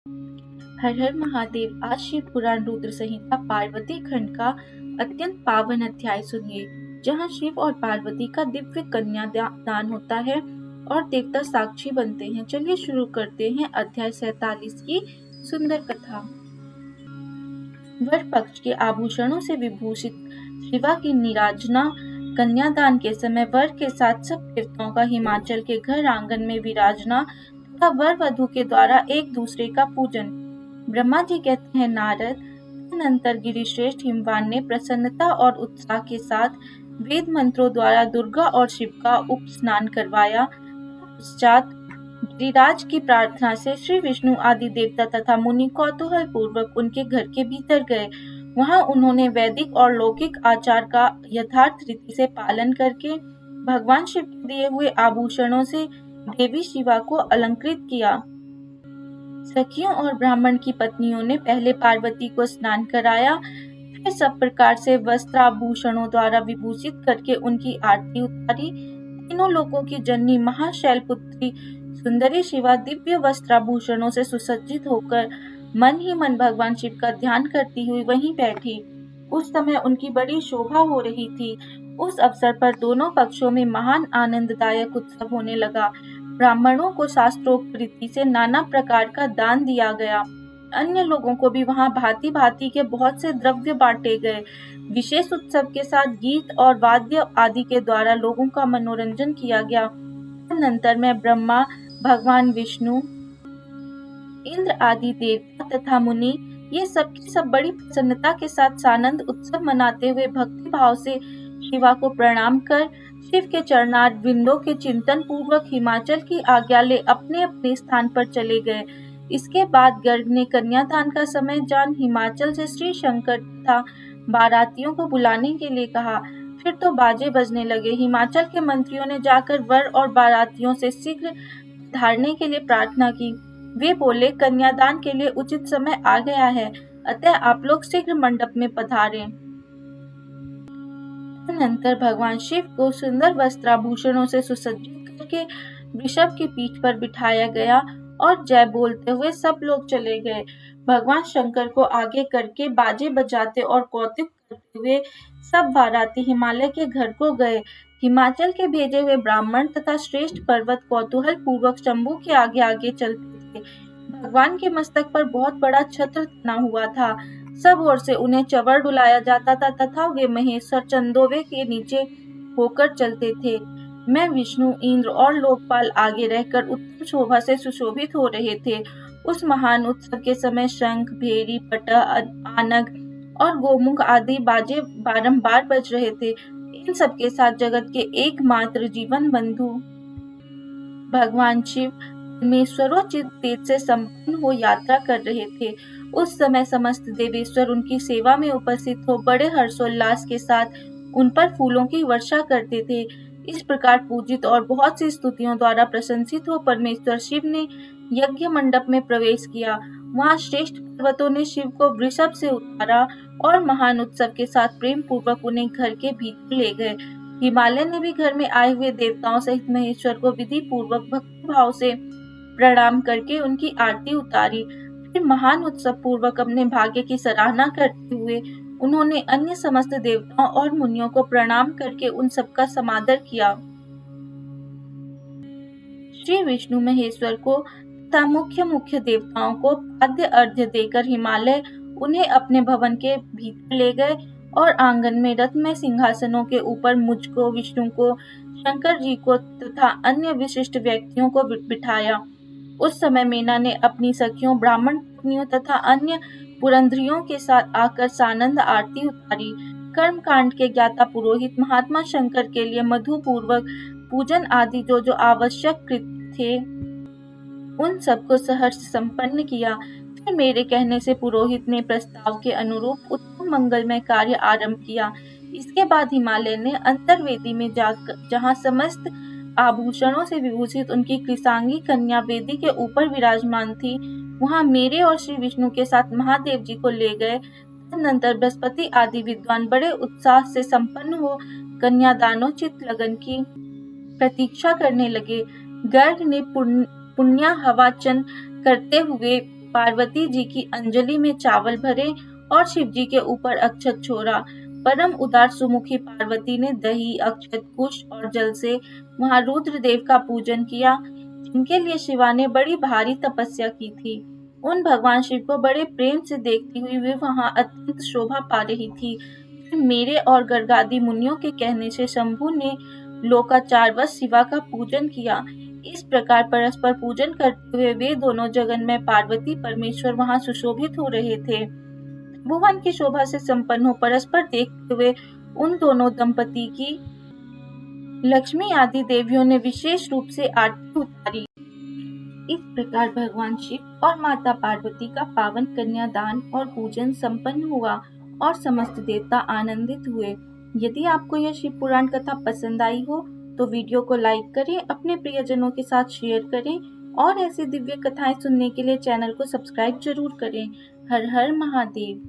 हर हर महादेव। आज शिव पुराण रुद्र संहिता पार्वती खंड का अत्यंत पावन अध्याय सुनिए, जहाँ शिव और पार्वती का दिव्य कन्या दान होता है और देवता साक्षी बनते हैं। चलिए शुरू करते हैं अध्याय 47 की सुंदर कथा। वर पक्ष के आभूषणों से विभूषित शिवा की निराजना कन्यादान के समय वर के साथ सब देवताओं का हिमाचल के घर आंगन में विराजना तथा वर वधू के द्वारा एक दूसरे का पूजन। ब्रह्मा जी कहते हैं, नारद, तदनंतर गिरिश्रेष्ठ हिमवान ने प्रसन्नता और उत्साह के साथ वेद मंत्रों द्वारा दुर्गा और शिव का उपस्नान करवाया। पश्चात गिरिराज की प्रार्थना से श्री विष्णु आदि देवता तथा मुनि कौतूहल पूर्वक उनके घर के भीतर गए। वहां उन्होंने वैदिक और लौकिक आचार का यथार्थ रीति से पालन करके भगवान शिव के दिए हुए आभूषणों से देवी शिवा को अलंकृत किया। सखियों और ब्राह्मण की पत्नियों ने पहले पार्वती को स्नान कराया, फिर सब प्रकार से वस्त्राभूषणों द्वारा विभूषित करके उनकी आरती उतारी। तीनों लोकों की जननी महाशैलपुत्री सुंदरी शिवा दिव्य वस्त्राभूषणों से सुसज्जित होकर मन ही मन भगवान शिव का ध्यान करती हुई वहीं बैठी। उस समय उनकी बड़ी शोभा हो रही थी। उस अवसर पर दोनों पक्षों में महान आनंददायक उत्सव होने लगा। ब्राह्मणों को शास्त्रोक्त रीति से नाना प्रकार का दान दिया गया। अन्य लोगों को भी वहां भांति भांति के बहुत से द्रव्य बांटे गए। विशेष उत्सव के साथ गीत और वाद्य आदि के द्वारा लोगों का मनोरंजन किया गया। तदनंतर में ब्रह्मा, भगवान विष्णु, इंद्र आदि देवता तथा मुनि ये सब की सब बड़ी प्रसन्नता के साथ सानंद उत्सव मनाते हुए भक्ति भाव से शिवा को प्रणाम कर शिव के चरणार विंदों के चिंतन पूर्वक हिमाचल की आज्ञा ले अपने अपने स्थान पर चले गए। इसके बाद गर्ग ने कन्यादान का समय जान हिमाचल से श्री शंकर तथा बारातियों को बुलाने के लिए कहा। फिर तो बाजे बजने लगे। हिमाचल के मंत्रियों ने जाकर वर और बारातियों से शीघ्र धारने के लिए प्रार्थना की। वे बोले, कन्यादान के लिए उचित समय आ गया है, अतः आप लोग शीघ्र मंडप में पधारें। तदनंतर भगवान शिव को सुंदर वस्त्राभूषणों से सुसज्जित करके वृषभ की पीठ पर बिठाया गया और जय बोलते हुए सब लोग चले गए। भगवान शंकर को आगे करके बाजे बजाते और कौतुक करते हुए सब बाराती हिमालय के घर को गए। हिमाचल के भेजे हुए ब्राह्मण तथा श्रेष्ठ पर्वत कौतूहल पूर्वक शंभू के आगे आगे चलते थे। भगवान के मस्तक पर बहुत बड़ा छत्र तना हुआ था। सब ओर से उन्हें चवर डुलाया जाता था तथा वे महेश्वर चंदोवे के नीचे होकर चलते थे। मैं, विष्णु, इंद्र और लोकपाल आगे रहकर उत्तम शोभा से सुशोभित हो रहे थे। उस महान उत्सव के समय शंख, भेरी, पट, आनग और गोमुख आदि बाजे बारंबार बज रहे थे। इन सब के साथ जगत के एकमात्र जीवन बंधु भगवान शिव परमेश्वरोचित तेज से संपन्न हो यात्रा कर रहे थे। उस समय समस्त देवेश्वर उनकी सेवा में उपस्थित हो बड़े हर्षोल्लास के साथ उन पर फूलों की वर्षा करते थे। इस प्रकार पूजित और बहुत सी स्तुतियों द्वारा प्रशंसित हो परमेश्वर शिव ने यज्ञ मंडप में प्रवेश किया। वहां श्रेष्ठ पर्वतों ने शिव को वृषभ से उतारा और महान उत्सव के साथ प्रेम पूर्वक उन्हें घर के भीतर ले गए। हिमालय ने भी घर में आए हुए देवताओं सहित महेश्वर को विधि पूर्वक भक्ति भाव से प्रणाम करके उनकी आरती उतारी। फिर महान उत्सव पूर्वक अपने भाग्य की सराहना करते हुए उन्होंने अन्य समस्त देवताओं और मुनियों को प्रणाम करके उन सबका समादर किया। श्री विष्णु महेश्वर को तथा मुख्य देवताओं को पाद्य अर्घ्य देकर हिमालय उन्हें अपने भवन के भीतर ले गए और आंगन में रत्नमय सिंहासनों के ऊपर मुझको, विष्णु को, शंकर जी को तथा अन्य विशिष्ट व्यक्तियों को बिठाया। उस समय मीना ने अपनी सखियों, ब्राह्मण पत्नियों तथा अन्य पुरंधरियों के साथ आकर सानंद आरती उतारी। कर्म कांड के ज्ञाता पुरोहित महात्मा शंकर के लिए मधु पूर्वक पूजन आदि जो आवश्यक कृत्य थे उन सबको सहर्ष संपन्न किया। फिर मेरे कहने से पुरोहित ने प्रस्ताव के अनुरूप उत्तम मंगलमय कार्य आरंभ किया। इसके बाद हिमालय ने अंतर्वेदी में जाकर जहाँ समस्त आभूषणों से विभूषित उनकी कृशांगी कन्या वेदी के ऊपर विराजमान थी, वहां मेरे और श्री विष्णु के साथ महादेव जी को ले गए। तदनंतर बृहस्पति आदि विद्वान बड़े उत्साह से संपन्न हो कन्यादानोचित लगन की प्रतीक्षा करने लगे। गर्ग ने पुण्याहवाचन करते हुए पार्वती जी की अंजलि में चावल भरे और शिव जी के ऊपर अक्षत छोड़ा। परम उदार सुमुखी पार्वती ने दही, अक्षत, कुश और जल से वहां रुद्रदेव का पूजन किया, जिनके लिए शिवा ने बड़ी भारी तपस्या की थी। उन भगवान शिव को बड़े प्रेम से देखती हुई वे वहां अत्यंत शोभा पा रही थी। फिर मेरे और गर्गादि मुनियों के कहने से शंभु ने लोकाचारवश शिवा का पूजन किया। इस प्रकार परस्पर पूजन करते हुए वे दोनों जगन में पार्वती परमेश्वर वहां सुशोभित हो रहे थे। भुवन की शोभा से संपन्न हो परस्पर देखते हुए उन दोनों दंपति की लक्ष्मी आदि देवियों ने विशेष रूप से आरती उतारी। इस प्रकार भगवान शिव और माता पार्वती का पावन कन्यादान और पूजन संपन्न हुआ और समस्त देवता आनंदित हुए। यदि आपको यह शिव पुराण कथा पसंद आई हो तो वीडियो को लाइक करें, अपने प्रियजनों के साथ शेयर करें और ऐसी दिव्य कथाएं सुनने के लिए चैनल को सब्सक्राइब जरूर करें। हर हर महादेव।